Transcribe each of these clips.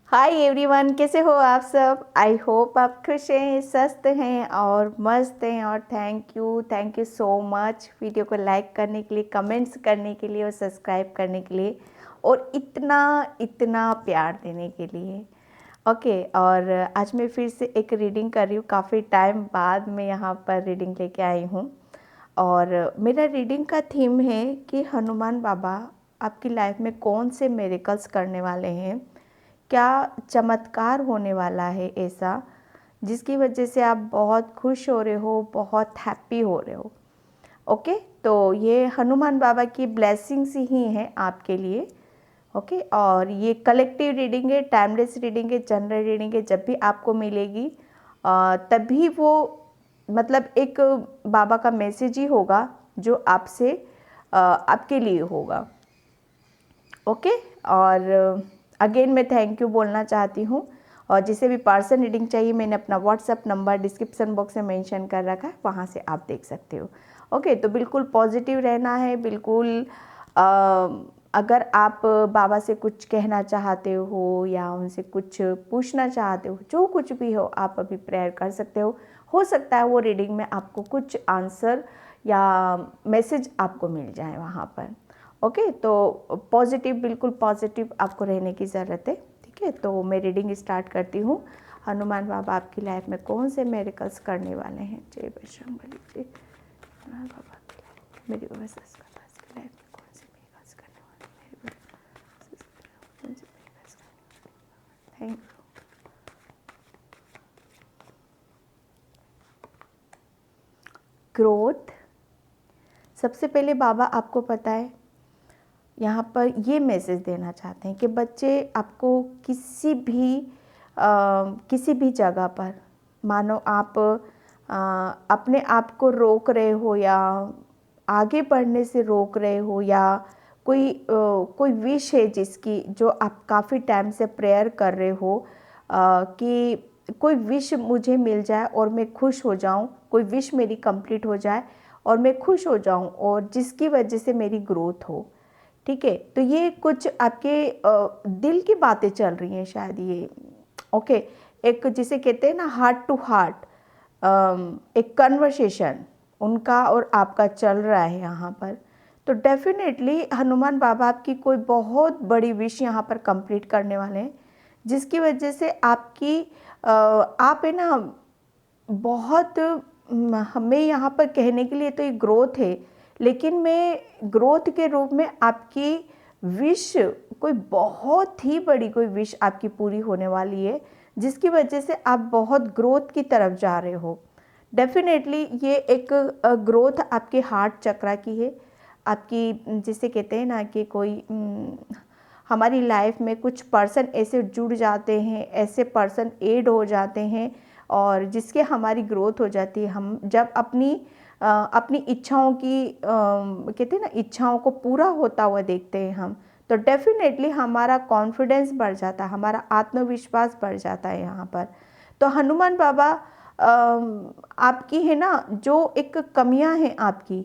Hi everyone, कैसे हो आप सब। आई होप आप खुश हैं, स्वस्थ हैं और मस्त हैं। और thank you so much video को लाइक करने के लिए, कमेंट्स करने के लिए और सब्सक्राइब करने के लिए और इतना इतना प्यार देने के लिए। ओके और आज मैं फिर से एक रीडिंग कर रही हूँ। काफ़ी टाइम बाद मैं यहाँ पर रीडिंग लेके आई हूँ और मेरा रीडिंग का थीम है कि हनुमान बाबा आपकी लाइफ में कौन से मिरेकल्स करने वाले हैं, क्या चमत्कार होने वाला है ऐसा जिसकी वजह से आप बहुत खुश हो रहे हो, बहुत हैप्पी हो रहे हो। ओके, तो ये हनुमान बाबा की ब्लेसिंग्स ही हैं आपके लिए। ओके, और ये कलेक्टिव रीडिंग है, टाइमलेस रीडिंग है, जनरल रीडिंग है। जब भी आपको मिलेगी तभी वो मतलब एक बाबा का मैसेज ही होगा जो आपसे आपके लिए होगा। ओके, और अगेन मैं थैंक यू बोलना चाहती हूँ। और जिसे भी पर्सन रीडिंग चाहिए, मैंने अपना व्हाट्सएप नंबर डिस्क्रिप्शन बॉक्स में मेंशन कर रखा है, वहाँ से आप देख सकते हो। ओके, तो बिल्कुल पॉजिटिव रहना है, बिल्कुल अगर आप बाबा से कुछ कहना चाहते हो या उनसे कुछ पूछना चाहते हो, जो कुछ भी हो, आप अभी प्रेयर कर सकते हो सकता है वो रीडिंग में आपको कुछ आंसर या मैसेज आपको मिल जाए वहाँ पर। ओके, तो पॉजिटिव, बिल्कुल पॉजिटिव आपको रहने की ज़रूरत है। ठीक है, तो मैं रीडिंग स्टार्ट करती हूँ। हनुमान बाबा आपकी लाइफ में कौन से मेरिकल्स करने वाले हैं। जय बजरंगबली। जय हनुमान बाबा की लाइफ, मेरी ओवरसेस का पास की लाइफ में कौन से मेरिकल्स करने वाले हैं, मेरी कौन से miracles करने वाले हैं। Thank you. ग्रोथ, सबसे पहले बाबा आपको पता है यहाँ पर ये मैसेज देना चाहते हैं कि बच्चे आपको किसी भी जगह पर, मानो आप अपने आप को रोक रहे हो या आगे बढ़ने से रोक रहे हो, या कोई विश है जिसकी जो आप काफ़ी टाइम से प्रेयर कर रहे हो कि कोई विश मुझे मिल जाए और मैं खुश हो जाऊं, कोई विश मेरी कंप्लीट हो जाए और मैं खुश हो जाऊं और जिसकी वजह से मेरी ग्रोथ हो। ठीक है, तो ये कुछ आपके दिल की बातें चल रही हैं शायद ये। ओके, एक जिसे कहते हैं ना हार्ट टू हार्ट, एक कन्वर्सेशन उनका और आपका चल रहा है यहाँ पर। तो डेफिनेटली हनुमान बाबा आपकी कोई बहुत बड़ी विश यहाँ पर कंप्लीट करने वाले हैं, जिसकी वजह से आप है ना बहुत हमें यहाँ पर कहने के लिए तो ये ग्रोथ है, लेकिन मैं ग्रोथ के रूप में आपकी विश, कोई बहुत ही बड़ी कोई विश आपकी पूरी होने वाली है, जिसकी वजह से आप बहुत ग्रोथ की तरफ जा रहे हो। डेफिनेटली ये एक ग्रोथ आपके हार्ट चक्रा की है, आपकी जिसे कहते हैं ना कि कोई हमारी लाइफ में कुछ पर्सन ऐसे जुड़ जाते हैं, ऐसे पर्सन ऐड हो जाते हैं और जिसके हमारी ग्रोथ हो जाती है। हम जब अपनी इच्छाओं की कहते हैं ना, इच्छाओं को पूरा होता हुआ देखते हैं हम, तो डेफिनेटली हमारा कॉन्फिडेंस बढ़ जाता है, हमारा आत्मविश्वास बढ़ जाता है यहाँ पर। तो हनुमान बाबा आपकी है ना जो एक कमियां हैं आपकी,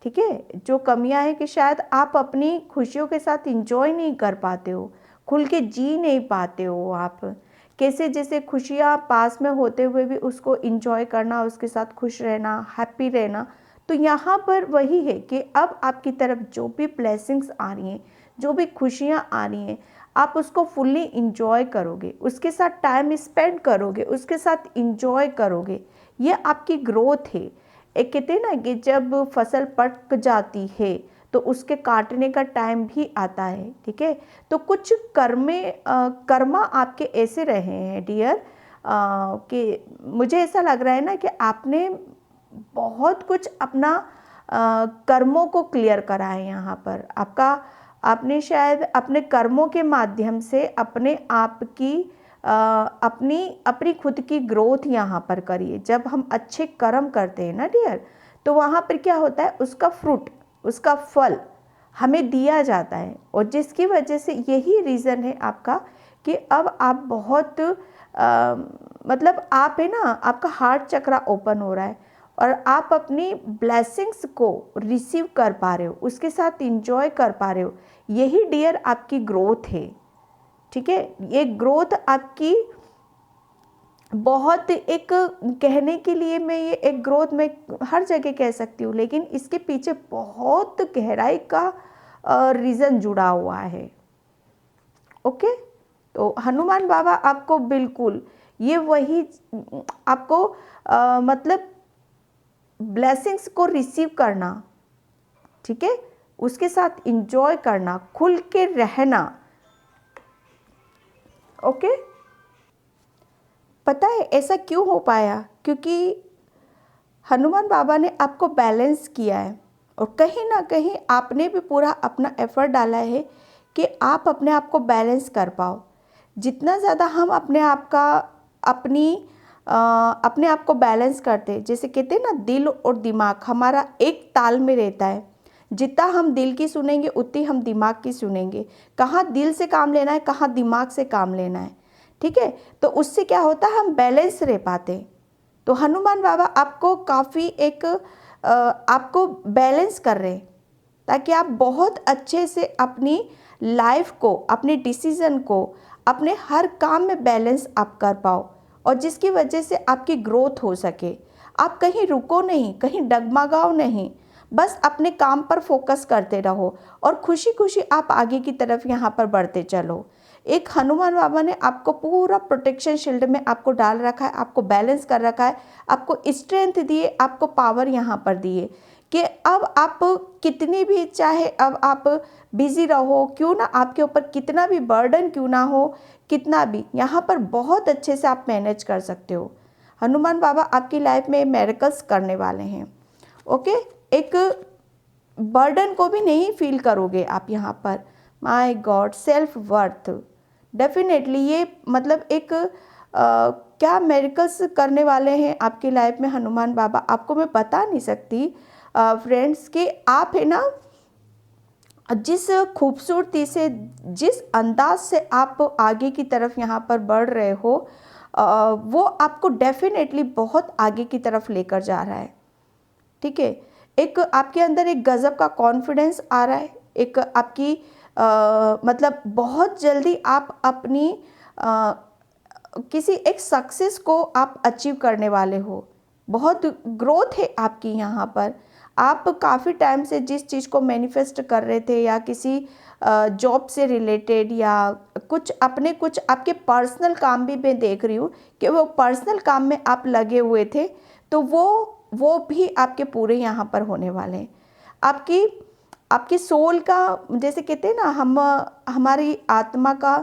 ठीक है, जो कमियां हैं कि शायद आप अपनी खुशियों के साथ इंजॉय नहीं कर पाते हो, खुल के जी नहीं पाते हो आप। कैसे जैसे खुशियाँ पास में होते हुए भी उसको इंजॉय करना, उसके साथ खुश रहना, हैप्पी रहना। तो यहाँ पर वही है कि अब आपकी तरफ जो भी ब्लेसिंग्स आ रही हैं, जो भी खुशियाँ आ रही हैं, आप उसको फुल्ली इंजॉय करोगे, उसके साथ टाइम स्पेंड करोगे, उसके साथ इंजॉय करोगे। ये आपकी ग्रोथ है। एक कहते हैं ना कि जब फसल पक जाती है तो उसके काटने का टाइम भी आता है। ठीक है, तो कुछ कर्मा आपके ऐसे रहे हैं डियर, कि मुझे ऐसा लग रहा है ना कि आपने बहुत कुछ अपना कर्मों को क्लियर करा है यहाँ पर। आपने शायद अपने कर्मों के माध्यम से अपने आप की अपनी अपनी खुद की ग्रोथ यहाँ पर करिए। जब हम अच्छे कर्म करते हैं ना डियर, तो वहाँ पर क्या होता है, उसका फ्रूट, उसका फल हमें दिया जाता है। और जिसकी वजह से यही रीज़न है आपका कि अब आप बहुत मतलब आप है ना, आपका हार्ट चक्रा ओपन हो रहा है और आप अपनी ब्लेसिंग्स को रिसीव कर पा रहे हो, उसके साथ इंजॉय कर पा रहे हो। यही डियर आपकी ग्रोथ है। ठीक है। ये ग्रोथ आपकी बहुत एक कहने के लिए मैं ये एक ग्रोथ मैं हर जगह कह सकती हूँ, लेकिन इसके पीछे बहुत गहराई का रीज़न जुड़ा हुआ है। ओके, तो हनुमान बाबा आपको बिल्कुल ये वही आपको मतलब ब्लेसिंग्स को रिसीव करना, ठीक है, उसके साथ इंजॉय करना, खुल के रहना। ओके, पता है ऐसा क्यों हो पाया? क्योंकि हनुमान बाबा ने आपको बैलेंस किया है और कहीं ना कहीं आपने भी पूरा अपना एफर्ट डाला है कि आप अपने आप को बैलेंस कर पाओ। जितना ज़्यादा हम अपने आप का अपने आप को बैलेंस करते, जैसे कहते हैं ना, दिल और दिमाग हमारा एक ताल में रहता है। जितना हम दिल की सुनेंगे उतनी हम दिमाग की सुनेंगे। कहाँ दिल से काम लेना है, कहाँ दिमाग से काम लेना है, ठीक है। तो उससे क्या होता है, हम बैलेंस रह पाते हैं। तो हनुमान बाबा आपको काफ़ी एक आपको बैलेंस कर रहे हैं, ताकि आप बहुत अच्छे से अपनी लाइफ को, अपने डिसीज़न को, अपने हर काम में बैलेंस आप कर पाओ, और जिसकी वजह से आपकी ग्रोथ हो सके। आप कहीं रुको नहीं, कहीं डगमगाओ नहीं, बस अपने काम पर फोकस करते रहो और खुशी खुशी आप आगे की तरफ यहाँ पर बढ़ते चलो। एक हनुमान बाबा ने आपको पूरा प्रोटेक्शन शील्ड में आपको डाल रखा है, आपको बैलेंस कर रखा है, आपको स्ट्रेंथ दिए, आपको पावर यहाँ पर दिए कि अब आप कितनी भी, चाहे अब आप बिजी रहो क्यों ना, आपके ऊपर कितना भी बर्डन क्यों ना हो, कितना भी, यहाँ पर बहुत अच्छे से आप मैनेज कर सकते हो। हनुमान बाबा आपकी लाइफ में मिरेकल्स करने वाले हैं। ओके, एक बर्डन को भी नहीं फील करोगे आप यहाँ पर। My God, self worth definitely ये मतलब एक क्या मिरेकल्स करने वाले हैं आपकी लाइफ में हनुमान बाबा। आपको मैं बता नहीं सकती फ्रेंड्स कि आप है ना, जिस खूबसूरती से, जिस अंदाज से आप आगे की तरफ यहाँ पर बढ़ रहे हो, वो आपको डेफिनेटली बहुत आगे की तरफ लेकर जा रहा है, ठीक है। एक आपके अंदर एक गज़ब का कॉन्फिडेंस आ रहा है, एक आपकी मतलब बहुत जल्दी आप अपनी किसी एक सक्सेस को आप अचीव करने वाले हो। बहुत ग्रोथ है आपकी यहाँ पर। आप काफ़ी टाइम से जिस चीज़ को मैनिफेस्ट कर रहे थे, या किसी जॉब से रिलेटेड, या कुछ आपके पर्सनल काम भी मैं देख रही हूँ कि वो पर्सनल काम में आप लगे हुए थे, तो वो भी आपके पूरे यहाँ पर होने वाले हैं। आपकी सोल का, जैसे कहते हैं ना, हमारी आत्मा का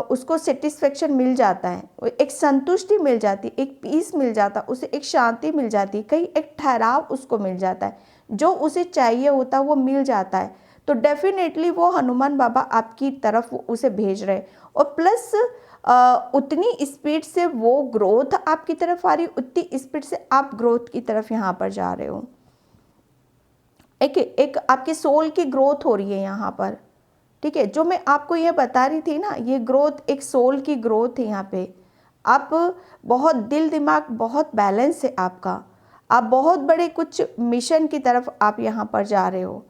उसको सेटिस्फेक्शन मिल जाता है, एक संतुष्टि मिल जाती है, एक पीस मिल जाता है, उसे एक शांति मिल जाती है, कहीं एक ठहराव उसको मिल जाता है, जो उसे चाहिए होता है वो मिल जाता है। तो डेफिनेटली वो हनुमान बाबा आपकी तरफ उसे भेज रहे हैं, और प्लस उतनी स्पीड से वो ग्रोथ आपकी तरफ आ रही, उतनी स्पीड से आप ग्रोथ की तरफ यहाँ पर जा रहे हो। एक आपके सोल की ग्रोथ हो रही है यहाँ पर, ठीक है। जो मैं आपको ये बता रही थी ना, ये ग्रोथ एक सोल की ग्रोथ है यहाँ पे। आप बहुत दिल दिमाग बहुत बैलेंस है आपका, आप बहुत बड़े कुछ मिशन की तरफ आप यहाँ पर जा रहे हो,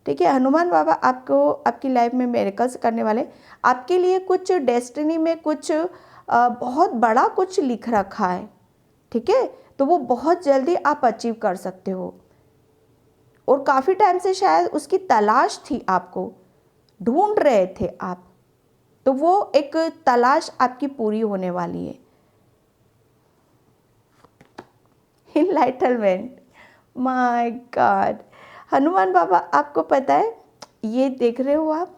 ठीक है। हनुमान बाबा आपको आपकी लाइफ में मिरेकल्स करने वाले, आपके लिए कुछ डेस्टिनी में कुछ बहुत बड़ा कुछ लिख रखा है, ठीक है। तो वो बहुत जल्दी आप अचीव कर सकते हो, और काफ़ी टाइम से शायद उसकी तलाश थी, आपको ढूंढ रहे थे आप, तो वो एक तलाश आपकी पूरी होने वाली है। इनलाइटनमेंट, माय गॉड, हनुमान बाबा आपको पता है, ये देख रहे हो आप,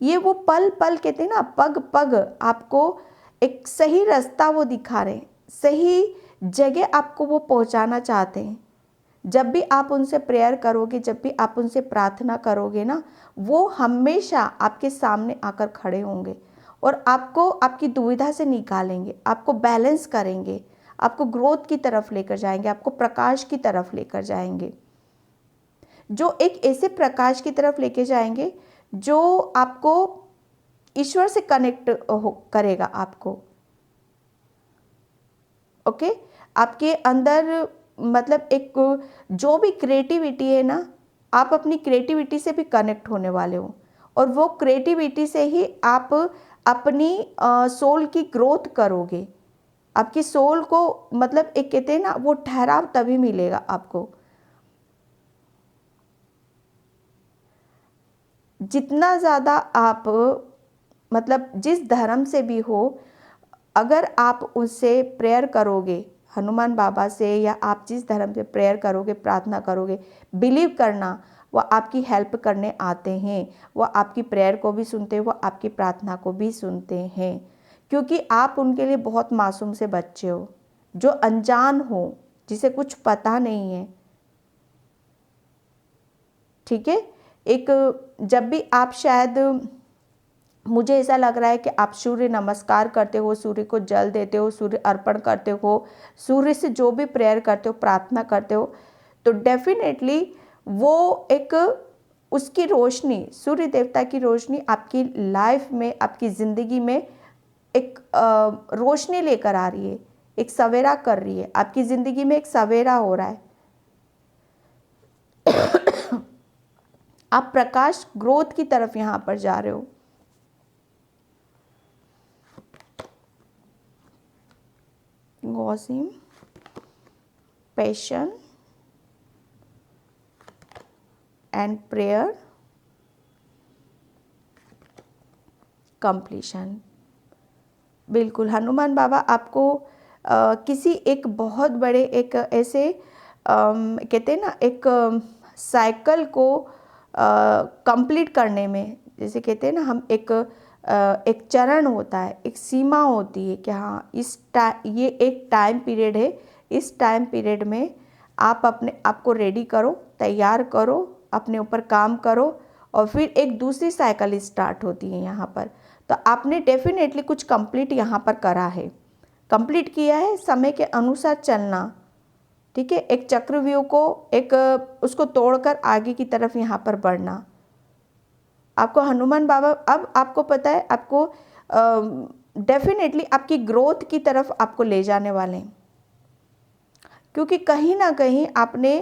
ये वो पल पल कहते हैं ना, पग पग आपको एक सही रास्ता वो दिखा रहे हैं, सही जगह आपको वो पहुंचाना चाहते हैं। जब भी आप उनसे प्रेयर करोगे, जब भी आप उनसे प्रार्थना करोगे ना, वो हमेशा आपके सामने आकर खड़े होंगे और आपको आपकी दुविधा से निकालेंगे, आपको बैलेंस करेंगे, आपको ग्रोथ की तरफ लेकर जाएंगे, आपको प्रकाश की तरफ लेकर जाएंगे, जो एक ऐसे प्रकाश की तरफ लेके जाएंगे जो आपको ईश्वर से कनेक्ट करेगा आपको। ओके, आपके अंदर मतलब एक जो भी क्रिएटिविटी है ना, आप अपनी क्रिएटिविटी से भी कनेक्ट होने वाले हो, और वो क्रिएटिविटी से ही आप अपनी सोल की ग्रोथ करोगे। आपकी सोल को मतलब एक कहते हैं ना, वो ठहराव तभी मिलेगा आपको। जितना ज़्यादा आप मतलब जिस धर्म से भी हो, अगर आप उससे प्रेयर करोगे हनुमान बाबा से, या आप जिस धर्म से प्रेयर करोगे, प्रार्थना करोगे, बिलीव करना वो आपकी हेल्प करने आते हैं। वो आपकी प्रेयर को भी सुनते हैं, वो आपकी प्रार्थना को भी सुनते हैं, क्योंकि आप उनके लिए बहुत मासूम से बच्चे हो, जो अनजान हो, जिसे कुछ पता नहीं है। ठीक है। एक जब भी आप शायद, मुझे ऐसा लग रहा है कि आप सूर्य नमस्कार करते हो, सूर्य को जल देते हो, सूर्य अर्पण करते हो, सूर्य से जो भी प्रेयर करते हो, प्रार्थना करते हो, तो डेफिनेटली वो एक उसकी रोशनी, सूर्य देवता की रोशनी आपकी लाइफ में, आपकी ज़िंदगी में एक रोशनी लेकर आ रही है, एक सवेरा कर रही है। आपकी ज़िंदगी में एक सवेरा हो रहा है। आप प्रकाश ग्रोथ की तरफ यहाँ पर जा रहे हो। गॉसिम, पैशन एंड प्रेयर, कंप्लीशन। बिल्कुल हनुमान बाबा आपको किसी एक बहुत बड़े एक ऐसे कहते हैं ना, एक साइकिल को कंप्लीट करने में, जैसे कहते हैं ना हम, एक चरण होता है, एक सीमा होती है कि हाँ ये एक टाइम पीरियड है, इस टाइम पीरियड में आप अपने आप को रेडी करो, तैयार करो, अपने ऊपर काम करो, और फिर एक दूसरी साइकिल स्टार्ट होती है यहाँ पर। तो आपने डेफिनेटली कुछ कंप्लीट यहाँ पर करा है, कंप्लीट किया है, समय के अनुसार चलना। ठीक है। एक चक्रव्यूह को एक उसको तोड़कर आगे की तरफ यहाँ पर बढ़ना। आपको हनुमान बाबा, अब आपको पता है, आपको डेफिनेटली आपकी ग्रोथ की तरफ आपको ले जाने वाले हैं, क्योंकि कहीं ना कहीं आपने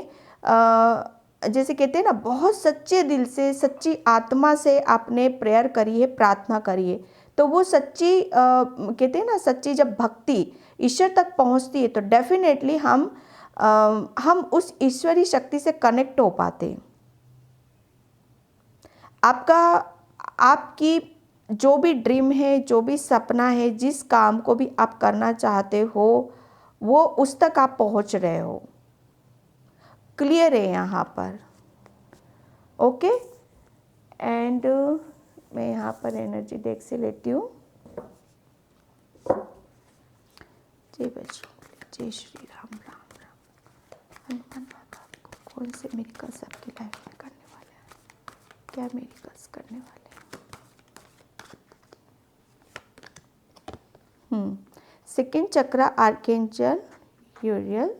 जैसे कहते हैं ना, बहुत सच्चे दिल से, सच्ची आत्मा से आपने प्रेयर करी है, प्रार्थना करी है। तो वो सच्ची कहते हैं ना, सच्ची जब भक्ति ईश्वर तक पहुंचती है, तो डेफिनेटली हम उस ईश्वरी शक्ति से कनेक्ट हो पाते हैं। आपकी जो भी ड्रीम है, जो भी सपना है, जिस काम को भी आप करना चाहते हो, वो उस तक आप पहुंच रहे हो। क्लियर है यहाँ पर? ओके। एंड मैं यहाँ पर एनर्जी डेक से लेती हूँ। जय बजरंग, जय श्री राम, राम राम। हनुमान बाबा आपको कौन से मिरेकल्स आपकी लाइफ में करने वाले हैं? क्या मिरेकल्स करने वाले हैं? Second chakra, archangel Uriel,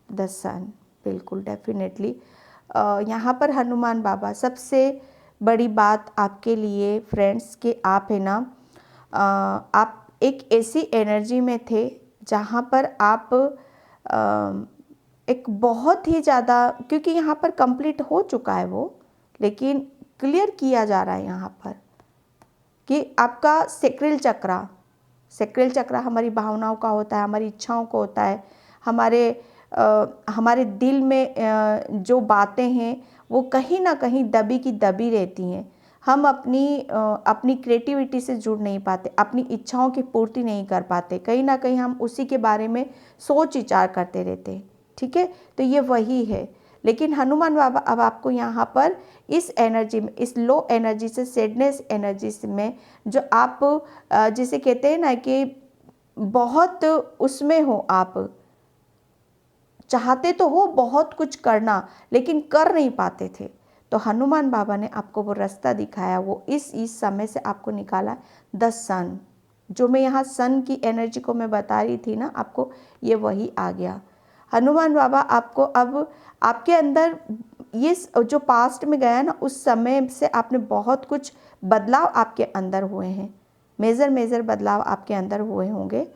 the sun. बिल्कुल डेफिनेटली यहाँ पर हनुमान बाबा, सबसे बड़ी बात आपके लिए फ्रेंड्स कि आप है ना, आप एक ऐसी एनर्जी में थे जहाँ पर आप एक बहुत ही ज़्यादा, क्योंकि यहाँ पर कंप्लीट हो चुका है वो, लेकिन क्लियर किया जा रहा है यहाँ पर कि आपका सेक्रेल चक्रा हमारी भावनाओं का होता है, हमारी इच्छाओं को होता है, हमारे दिल में जो बातें हैं वो कहीं ना कहीं दबी की दबी रहती हैं। हम अपनी क्रिएटिविटी से जुड़ नहीं पाते, अपनी इच्छाओं की पूर्ति नहीं कर पाते, कहीं ना कहीं हम उसी के बारे में सोच विचार करते रहते हैं। ठीक है। तो ये वही है। लेकिन हनुमान बाबा अब आपको यहाँ पर इस एनर्जी में, इस लो एनर्जी से, सैडनेस एनर्जी में, जो आप जिसे कहते हैं ना कि बहुत उसमें हो, आप चाहते तो हो बहुत कुछ करना, लेकिन कर नहीं पाते थे, तो हनुमान बाबा ने आपको वो रास्ता दिखाया, वो इस समय से आपको निकाला। द सन, जो मैं यहाँ सन की एनर्जी को मैं बता रही थी ना आपको, ये वही आ गया। हनुमान बाबा आपको अब आपके अंदर ये जो पास्ट में गया ना, उस समय से आपने बहुत कुछ बदलाव आपके अंदर हुए हैं, मेजर बदलाव आपके अंदर हुए होंगे।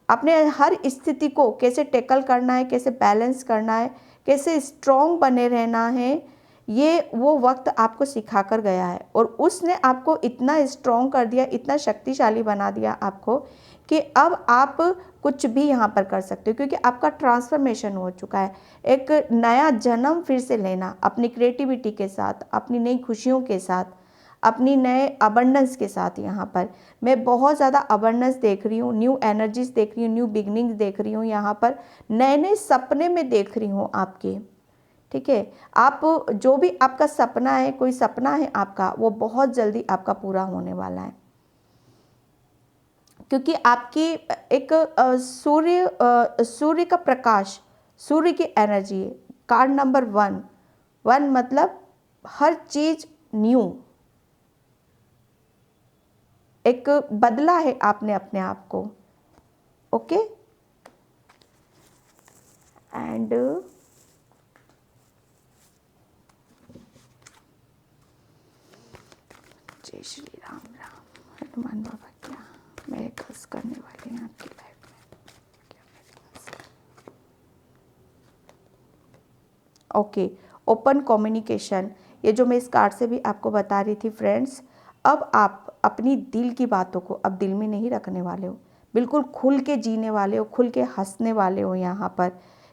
आपने हर स्थिति को कैसे टैकल करना है, कैसे बैलेंस करना है, कैसे स्ट्रॉन्ग बने रहना है, ये वो वक्त आपको सिखा कर गया है। और उसने आपको इतना स्ट्रॉन्ग कर दिया, इतना शक्तिशाली बना दिया आपको कि अब आप कुछ भी यहाँ पर कर सकते हो, क्योंकि आपका ट्रांसफॉर्मेशन हो चुका है। एक नया जन्म फिर से लेना अपनी क्रिएटिविटी के साथ, अपनी नई खुशियों के साथ, अपनी नए अबंडेंस के साथ। यहाँ पर मैं बहुत ज़्यादा अबंडेंस देख रही हूँ, न्यू एनर्जीज देख रही हूँ, न्यू बिगनिंग्स देख रही हूँ। यहाँ पर नए नए सपने में देख रही हूँ आपके। ठीक है, आप जो भी आपका सपना है, कोई सपना है आपका, वो बहुत जल्दी आपका पूरा होने वाला है, क्योंकि आपकी एक सूर्य का प्रकाश, सूर्य की एनर्जी है। कार्ड नंबर 1, 1 मतलब हर चीज न्यू, एक बदला है आपने अपने आप को। ओके, एंड जय श्री राम राम। हनुमान बाबा क्या मिरेकल्स करने वाले हैं आपकी लाइफ में, क्या मिरेकल्स। ओके, ओपन कम्युनिकेशन, ये जो मैं इस कार्ड से भी आपको बता रही थी फ्रेंड्स। अब आप अपनी दिल की बातों को अब दिल में नहीं रखने वाले हो, बिल्कुल खुल के जीने वाले हो, खुल के हंसने वाले हो यहाँ पर।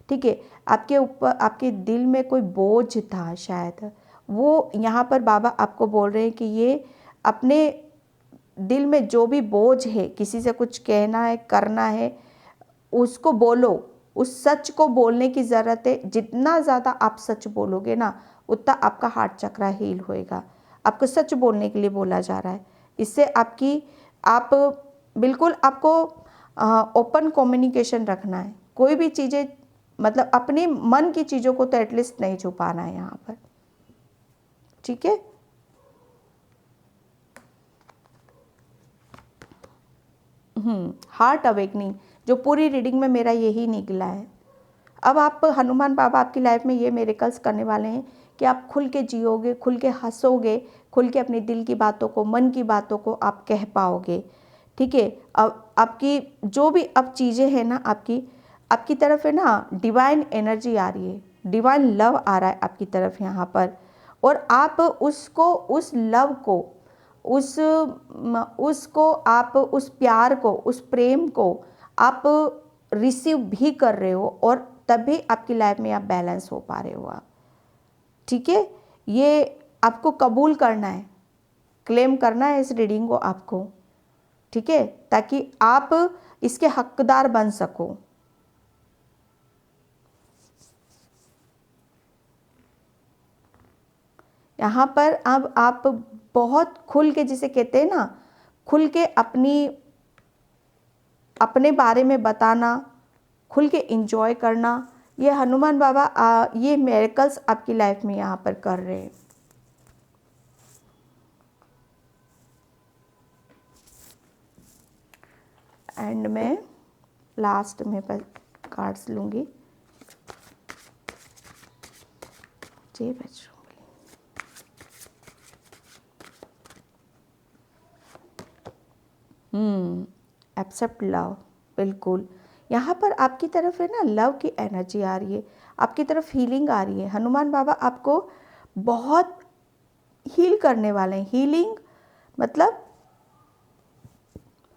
ठीक है, आपके ऊपर, आपके दिल में कोई बोझ था शायद, वो यहाँ पर बाबा आपको बोल रहे हैं कि ये अपने दिल में जो भी बोझ है, किसी से कुछ कहना है, करना है, उसको बोलो। उस सच को बोलने की ज़रूरत है। जितना ज़्यादा आप सच बोलोगे ना, उतना आपका हार्ट चक्र हील होएगा। आपको सच बोलने के लिए बोला जा रहा है। इससे आप बिल्कुल आपको ओपन कम्युनिकेशन रखना है। कोई भी चीज़ें, मतलब अपने मन की चीज़ों को तो एटलीस्ट नहीं छुपाना है यहाँ पर। ठीक है, हार्ट अवेकनिंग जो पूरी रीडिंग में मेरा यही निकला है। अब आप, हनुमान बाबा आपकी लाइफ में ये मिरेकल्स करने वाले हैं कि आप खुल के जियोगे, खुल के हंसोगे, खुल के अपने दिल की बातों को, मन की बातों को आप कह पाओगे। ठीक है, अब आपकी जो भी अब चीज़ें हैं ना, आपकी तरफ है ना डिवाइन एनर्जी आ रही है, डिवाइन लव आ रहा है आपकी तरफ यहाँ पर। और आप उसको, उस लव को, उसको आप, उस प्यार को, उस प्रेम को आप रिसीव भी कर रहे हो, और तभी आपकी लाइफ में आप बैलेंस हो पा रहे हो आप। ठीक है, ये आपको कबूल करना है, क्लेम करना है इस रीडिंग को आपको। ठीक है, ताकि आप इसके हकदार बन सको। यहाँ पर अब आप बहुत खुल के, जिसे कहते हैं ना, खुल के अपने बारे में बताना, खुल के इंजॉय करना, ये हनुमान बाबा ये मिरेकल्स आपकी लाइफ में यहाँ पर कर रहे हैं। एंड मैं लास्ट में पर कार्ड्स लूँगी। जय बजरंग। एक्सेप्ट लव, बिल्कुल यहाँ पर आपकी तरफ है ना लव की एनर्जी आ रही है, आपकी तरफ हीलिंग आ रही है। हनुमान बाबा आपको बहुत हील करने वाले हैं। हीलिंग मतलब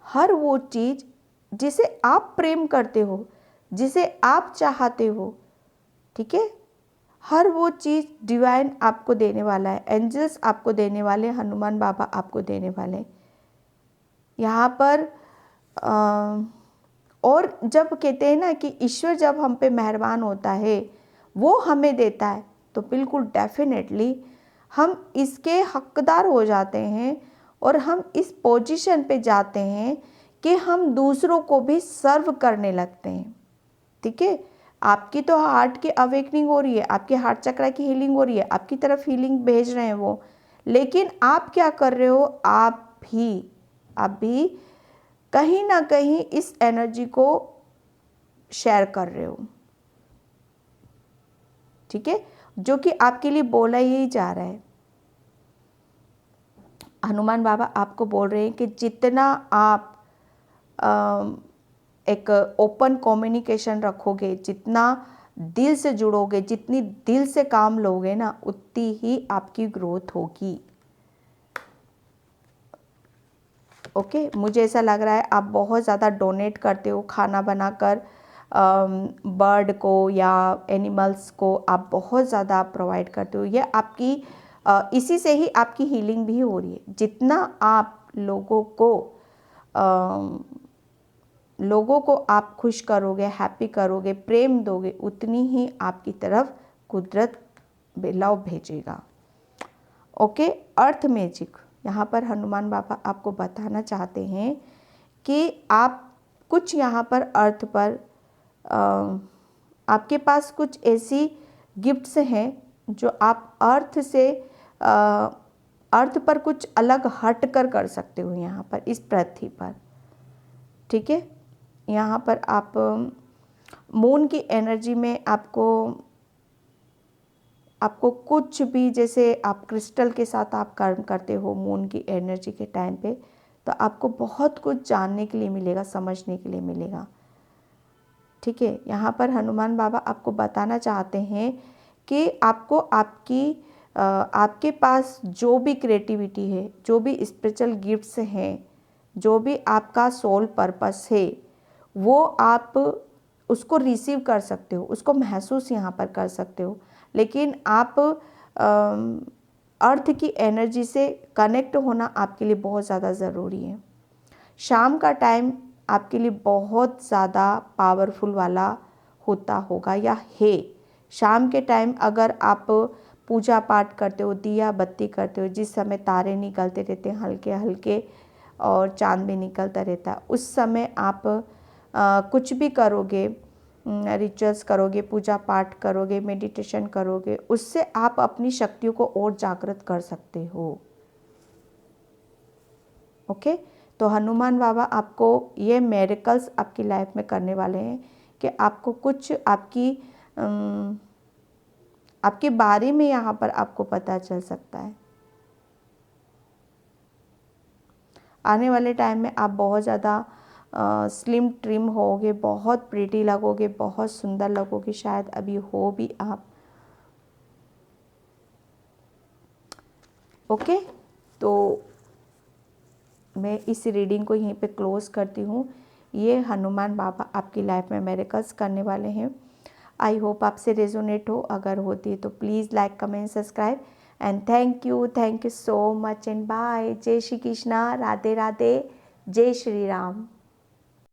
हर वो चीज़ जिसे आप प्रेम करते हो, जिसे आप चाहते हो, ठीक है, हर वो चीज़ डिवाइन आपको देने वाला है, एंजल्स आपको देने वाले, हनुमान बाबा आपको देने वाले हैं यहाँ पर। और जब कहते हैं ना कि ईश्वर जब हम पे मेहरबान होता है, वो हमें देता है, तो बिल्कुल डेफिनेटली हम इसके हकदार हो जाते हैं, और हम इस पोजीशन पे जाते हैं कि हम दूसरों को भी सर्व करने लगते हैं। ठीक है, आपकी तो हार्ट की अवेकनिंग हो रही है, आपके हार्ट चक्र की हीलिंग हो रही है, आपकी तरफ हीलिंग भेज रहे हैं वो, लेकिन आप क्या कर रहे हो, आप भी कहीं ना कहीं इस एनर्जी को शेयर कर रहे हो। ठीक है, जो कि आपके लिए बोला ही जा रहा है। हनुमान बाबा आपको बोल रहे हैं कि जितना आप एक ओपन कम्युनिकेशन रखोगे, जितना दिल से जुड़ोगे, जितनी दिल से काम लोगे ना, उतनी ही आपकी ग्रोथ होगी। ओके, मुझे ऐसा लग रहा है आप बहुत ज़्यादा डोनेट करते हो खाना बनाकर, बर्ड को या एनिमल्स को आप बहुत ज़्यादा प्रोवाइड करते हो। ये आपकी इसी से ही आपकी हीलिंग भी हो रही है। जितना आप लोगों को आप खुश करोगे, हैप्पी करोगे, प्रेम दोगे, उतनी ही आपकी तरफ कुदरत लव भेजेगा। ओके, अर्थ मैजिक, यहाँ पर हनुमान बाबा आपको बताना चाहते हैं कि आप कुछ यहाँ पर अर्थ पर आपके पास कुछ ऐसी गिफ्ट्स हैं जो आप अर्थ पर कुछ अलग हट कर सकते हो यहाँ पर इस पृथ्वी पर। ठीक है, यहाँ पर आप मून की एनर्जी में आपको कुछ भी, जैसे आप क्रिस्टल के साथ आप कर्म करते हो मून की एनर्जी के टाइम पे, तो आपको बहुत कुछ जानने के लिए मिलेगा, समझने के लिए मिलेगा। ठीक है, यहाँ पर हनुमान बाबा आपको बताना चाहते हैं कि आपको आपके पास जो भी क्रिएटिविटी है, जो भी स्पिरिचुअल गिफ्ट्स हैं, जो भी आपका सोल पर्पस है, वो आप उसको रिसीव कर सकते हो, उसको महसूस यहाँ पर कर सकते हो। लेकिन आप अर्थ की एनर्जी से कनेक्ट होना आपके लिए बहुत ज़्यादा ज़रूरी है। शाम का टाइम आपके लिए बहुत ज़्यादा पावरफुल वाला होता होगा या है। शाम के टाइम अगर आप पूजा पाठ करते हो, दिया बत्ती करते हो, जिस समय तारे निकलते रहते हैं हल्के हल्के और चाँद भी निकलता रहता है, उस समय आप कुछ भी करोगे, रिचुअल्स करोगे, पूजा पाठ करोगे, मेडिटेशन करोगे, उससे आप अपनी शक्तियों को और जागृत कर सकते हो। ओके, तो हनुमान बाबा आपको ये मिरेकल्स आपकी लाइफ में करने वाले हैं कि आपको कुछ आपके बारे में यहाँ पर आपको पता चल सकता है। आने वाले टाइम में आप बहुत ज़्यादा स्लिम ट्रिम होगे, बहुत प्रिटी लगोगे, बहुत सुंदर लगोगे, शायद अभी हो भी आप। ओके, तो मैं इस रीडिंग को यहीं पे क्लोज करती हूँ। ये हनुमान बाबा आपकी लाइफ में मिरेकल्स करने वाले हैं। आई होप आपसे रेजोनेट हो, अगर होती है तो please like comment subscribe and thank you so much and bye. जय श्री कृष्णा, राधे राधे, जय श्री राम।